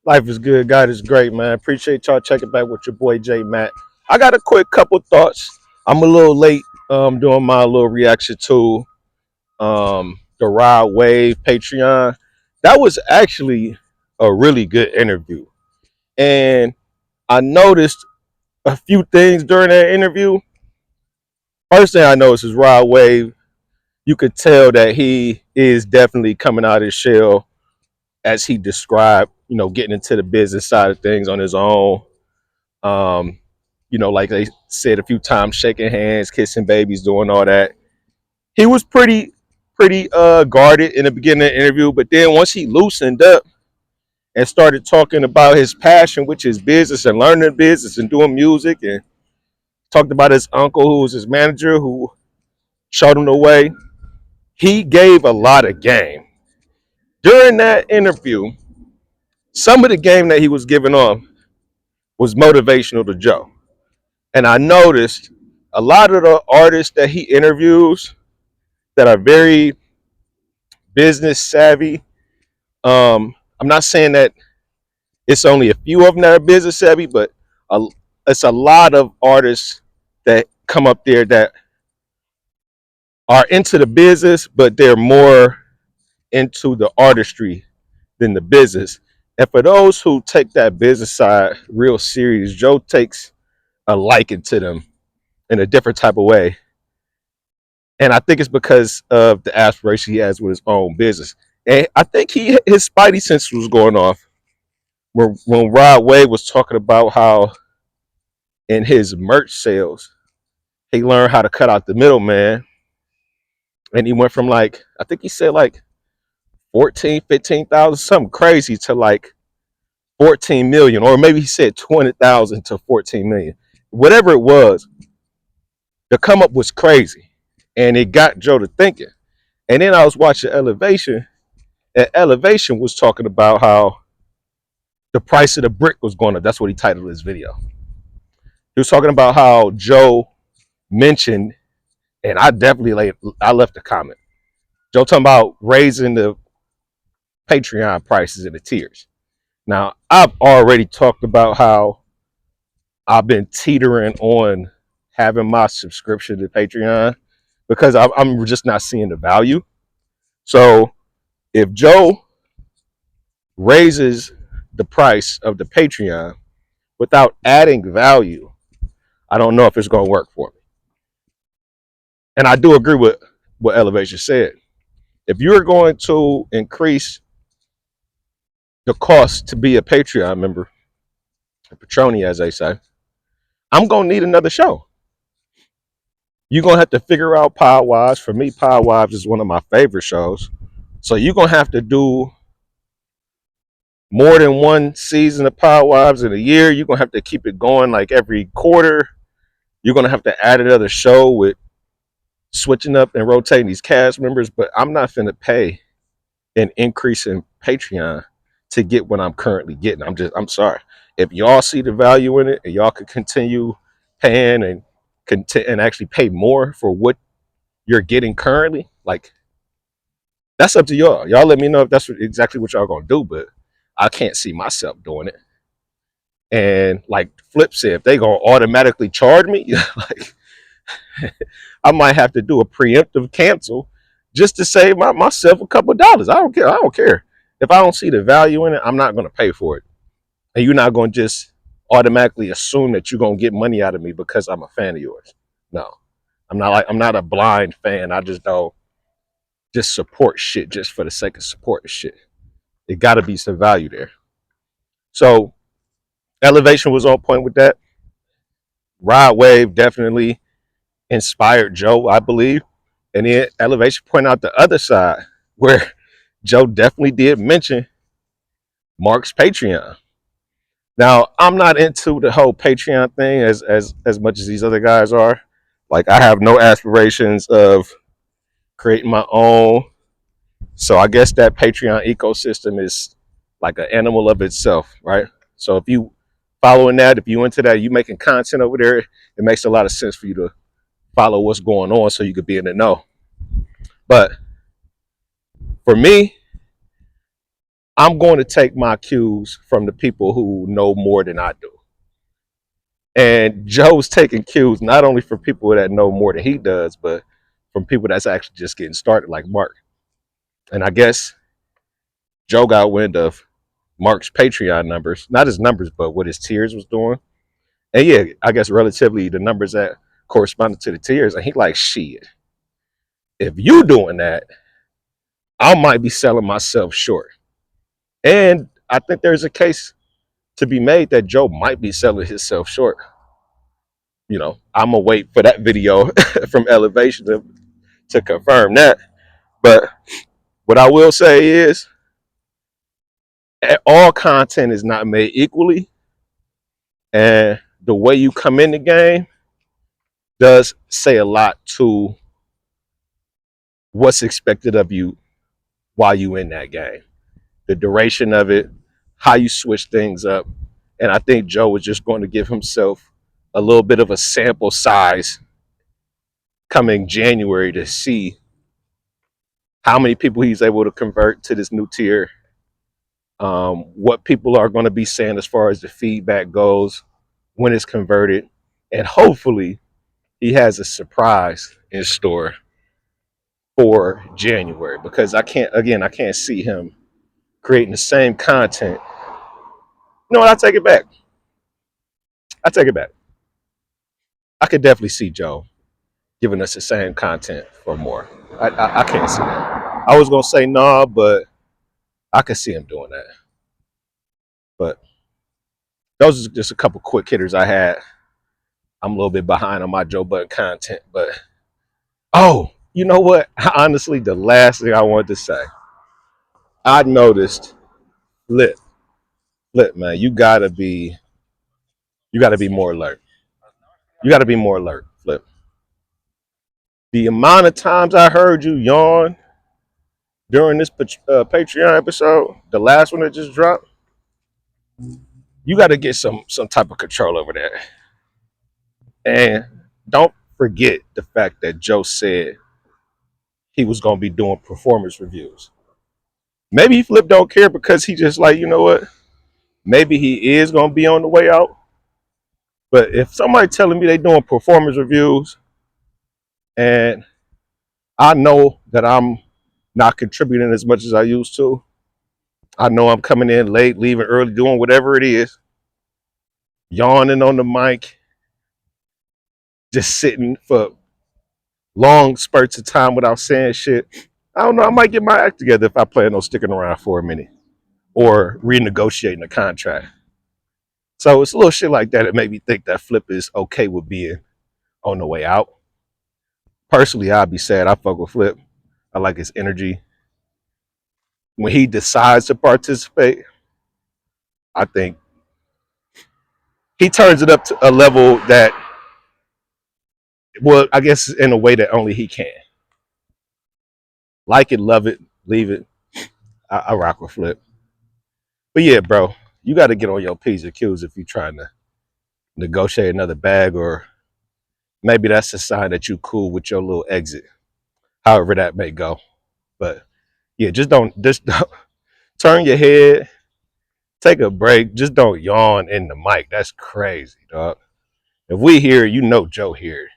Life is good. God is great, man. Appreciate y'all checking back with your boy J Matt. I got a quick couple thoughts. I'm a little late doing my little reaction to the Rod Wave Patreon. That was actually a really good interview. And I noticed a few things during that interview. First thing I noticed is Rod Wave, you could tell that he is definitely coming out of his shell as he described, getting into the business side of things on his own. Um, like they said a few times, shaking hands, kissing babies, doing all that. He was pretty guarded in the beginning of the interview, but then once he loosened up and started talking about his passion, which is business and learning business and doing music, and talked about his uncle who was his manager who showed him the way. He gave a lot of game. During that interview, some of the game that he was giving off was motivational to Joe. And I noticed a lot of the artists that he interviews that are very business savvy. I'm not saying that it's only a few of them that are business savvy, but a, it's a lot of artists that come up there that are into the business, but they're more into the artistry than the business. And for those who take that business side real serious, Joe takes a liking to them in a different type of way. And I think it's because of the aspiration he has with his own business. And I think his spidey sense was going off when Rod Wave was talking about how in his merch sales he learned how to cut out the middleman, and he went from like I think he said like 14, 15,000, something crazy to like 14 million, or maybe he said 20,000 to 14 million. Whatever it was, the come up was crazy, and it got Joe to thinking. And then I was watching Elevation, and Elevation was talking about how the price of the brick was going up. That's what he titled his video. He was talking about how Joe mentioned, and I left a comment. Joe talking about raising the Patreon prices and the tiers. Now I've already talked about how I've been teetering on having my subscription to Patreon because I'm just not seeing the value. So if Joe raises the price of the Patreon without adding value, I don't know if it's going to work for me. And I do agree with what Elevation said. If you're going to increase the cost to be a Patreon member, a Patroni, as they say, I'm going to need another show. You're going to have to figure out Power Wives. For me, Power Wives is one of my favorite shows. So you're going to have to do more than one season of Power Wives in a year. You're going to have to keep it going like every quarter. You're going to have to add another show with switching up and rotating these cast members. But I'm not going to pay an increase in Patreon to get what I'm currently getting. I'm sorry. If y'all see the value in it and y'all could continue paying and actually pay more for what you're getting currently, like that's up to y'all. Y'all let me know if that's exactly what y'all gonna do, but I can't see myself doing it. And like Flip said, if they gonna automatically charge me, like I might have to do a preemptive cancel just to save myself a couple of dollars. I don't care. I don't care. If I don't see the value in it, I'm not gonna pay for it. And you're not gonna just automatically assume that you're gonna get money out of me because I'm a fan of yours. No. I'm not a blind fan. I just don't just support shit just for the sake of supporting shit. It got to be some value there. So Elevation was on point with that. Rod Wave definitely inspired Joe, I believe. And then Elevation pointed out the other side where Joe definitely did mention Mark's Patreon. Now, I'm not into the whole Patreon thing as much as these other guys are. Like I have no aspirations of creating my own. So I guess that Patreon ecosystem is like an animal of itself, right? So if you following that, if you into that, you making content over there, it makes a lot of sense for you to follow what's going on so you could be in the know. But for me, I'm going to take my cues from the people who know more than I do. And Joe's taking cues not only from people that know more than he does, but from people that's actually just getting started, like Mark. And I guess Joe got wind of Mark's Patreon numbers, not his numbers, but what his tiers was doing. And yeah, I guess relatively the numbers that corresponded to the tiers. And he like, shit, if you doing that, I might be selling myself short. And I think there's a case to be made that Joe might be selling himself short. You know, I'm gonna wait for that video from Elevation to confirm that. But what I will say is, all content is not made equally, and the way you come in the game does say a lot to what's expected of you while you in that game. The duration of it, how you switch things up, and I think Joe was just going to give himself a little bit of a sample size coming January to see how many people he's able to convert to this new tier, what people are going to be saying as far as the feedback goes when it's converted, and hopefully he has a surprise in store for January, because I can't see him creating the same content. No, I take it back. I take it back. I could definitely see Joe giving us the same content for more. I can't see that. I was gonna say no, but I could see him doing that. But those are just a couple quick hitters I had. I'm a little bit behind on my Joe Budden content, but oh, you know what? Honestly, the last thing I wanted to say, I noticed Flip, Flip, man, you gotta be more alert. You gotta be more alert, Flip. The amount of times I heard you yawn during this Patreon episode, the last one that just dropped, you got to get some type of control over that. And don't forget the fact that Joe said he was going to be doing performance reviews. Maybe Flip don't care because he just like, you know what? Maybe he is going to be on the way out. But if somebody telling me they doing performance reviews and I know that I'm not contributing as much as I used to, I know I'm coming in late, leaving early, doing whatever it is, yawning on the mic, just sitting for long spurts of time without saying shit. I don't know. I might get my act together if I plan on sticking around for a minute or renegotiating a contract. So it's a little shit like that that made me think that Flip is okay with being on the way out. Personally, I'd be sad. I fuck with Flip. I like his energy. When he decides to participate, I think he turns it up to a level that, well, I guess in a way that only he can. Like it, love it, leave it. I rock with Flip. But yeah, bro, you got to get on your P's and Q's if you're trying to negotiate another bag, or maybe that's a sign that you cool with your little exit, however that may go. But yeah, just don't turn your head, take a break, just don't yawn in the mic. That's crazy, dog. If we hear it, you know Joe here.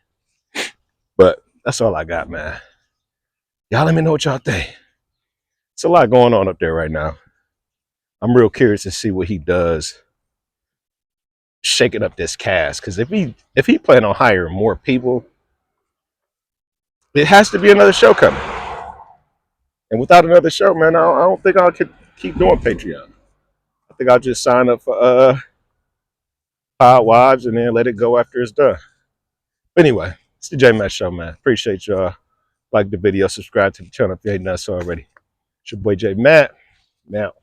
But that's all I got, man. Y'all let me know what y'all think. It's a lot going on up there right now. I'm real curious to see what he does shaking up this cast. Because if he plan on hiring more people, it has to be another show coming. And without another show, man, I don't think I could keep doing Patreon. I think I'll just sign up for Pod Wives and then let it go after it's done. But anyway, it's the J Matt Show, man. Appreciate y'all. Like the video, subscribe to the channel if you ain't done so already. It's your boy J Matt. Now.